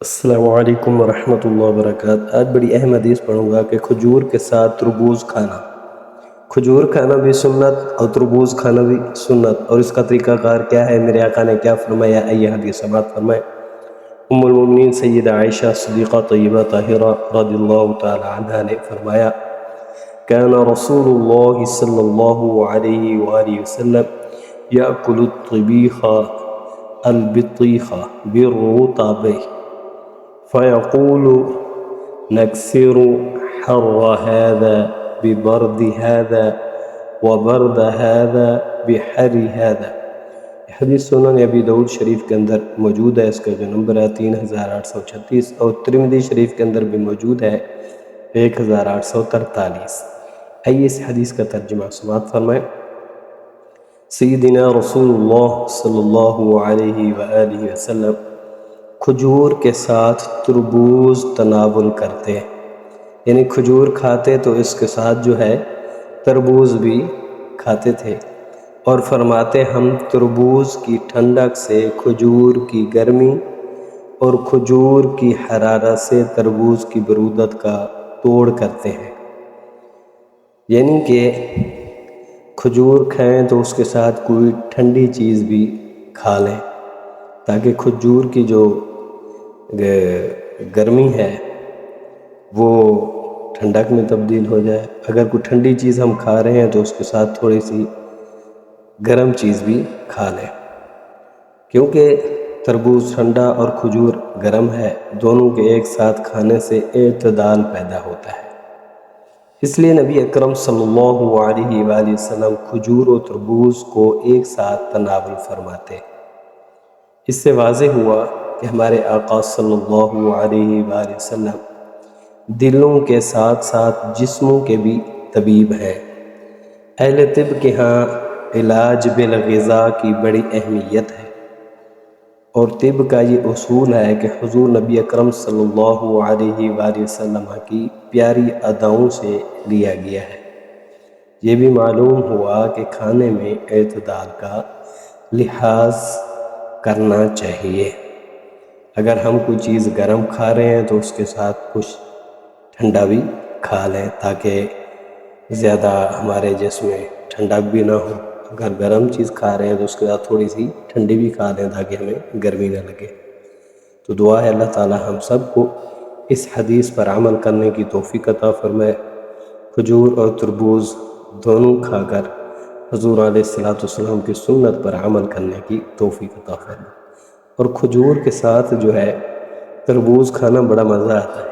السلام علیکم ورحمۃ اللہ وبرکاتہ۔ آج بڑی اہم حدیث پڑھوں گا کہ کھجور کے ساتھ تربوز کھانا۔ کھجور کھانا بھی سنت اور تربوز کھانا بھی سنت، اور اس کا طریقہ کار کیا ہے، میرے آقا نے کیا فرمایا، آئیے حدیث سماعت فرمائیں۔ ام المؤمنین سیدہ عائشہ صدیقہ طیبہ طاہرہ رضی اللہ تعالی عنہا نے فرمایا، کان رسول اللہ صلی اللہ علیہ وآلہ وسلم یأکل الطبیخ البطیخ بالرطب فيقول نكسر حر هذا ببرد هذا وبرد هذا بحر هذا۔ حدیث سنن ابی داؤد شریف کے اندر موجود ہے، اس کا جو نمبر ہے 3836، اور ترمذی شریف کے اندر بھی موجود ہے 1843۔ آئیے اس حدیث کا ترجمہ سماعت فرمائیں۔ سیدنا رسول اللہ صلی اللہ علیہ وآلہ وسلم کھجور کے ساتھ تربوز تناول کرتے، یعنی کھجور کھاتے تو اس کے ساتھ جو ہے تربوز بھی کھاتے تھے، اور فرماتے ہم تربوز کی ٹھنڈک سے کھجور کی گرمی اور کھجور کی حرارت سے تربوز کی برودت کا توڑ کرتے ہیں، یعنی کہ کھجور کھائیں تو اس کے ساتھ کوئی ٹھنڈی چیز بھی کھا لیں تاکہ کھجور کی جو گرمی ہے وہ ٹھنڈک میں تبدیل ہو جائے۔ اگر کوئی ٹھنڈی چیز ہم کھا رہے ہیں تو اس کے ساتھ تھوڑی سی گرم چیز بھی کھا لیں، کیونکہ تربوز ٹھنڈا اور کھجور گرم ہے، دونوں کے ایک ساتھ کھانے سے اعتدال پیدا ہوتا ہے۔ اس لیے نبی اکرم صلی اللہ علیہ وآلہ وسلم کھجور و تربوز کو ایک ساتھ تناول فرماتے۔ اس سے واضح ہوا کہ ہمارے آقا صلی اللہ علیہ وآلہ وسلم دلوں کے ساتھ ساتھ جسموں کے بھی طبیب ہیں۔ اہل طب کے ہاں علاج بالغذا کی بڑی اہمیت ہے، اور طب کا یہ اصول ہے کہ حضور نبی اکرم صلی اللہ علیہ وآلہ وسلم کی پیاری اداؤں سے لیا گیا ہے۔ یہ بھی معلوم ہوا کہ کھانے میں اعتدال کا لحاظ کرنا چاہیے۔ اگر ہم کوئی چیز گرم کھا رہے ہیں تو اس کے ساتھ کچھ ٹھنڈا بھی کھا لیں تاکہ زیادہ ہمارے جسم میں ٹھنڈک بھی نہ ہو۔ اگر گرم چیز کھا رہے ہیں تو اس کے ساتھ تھوڑی سی ٹھنڈی بھی کھا لیں تاکہ ہمیں گرمی نہ لگے۔ تو دعا ہے اللہ تعالی ہم سب کو اس حدیث پر عمل کرنے کی توفیق عطا فرمائے۔ کھجور اور تربوز دونوں کھا کر حضور علیہ السلام کی سنت پر عمل کرنے کی توفیق عطا فرمائے۔ اور کھجور کے ساتھ جو ہے تربوز کھانا بڑا مزہ آتا ہے۔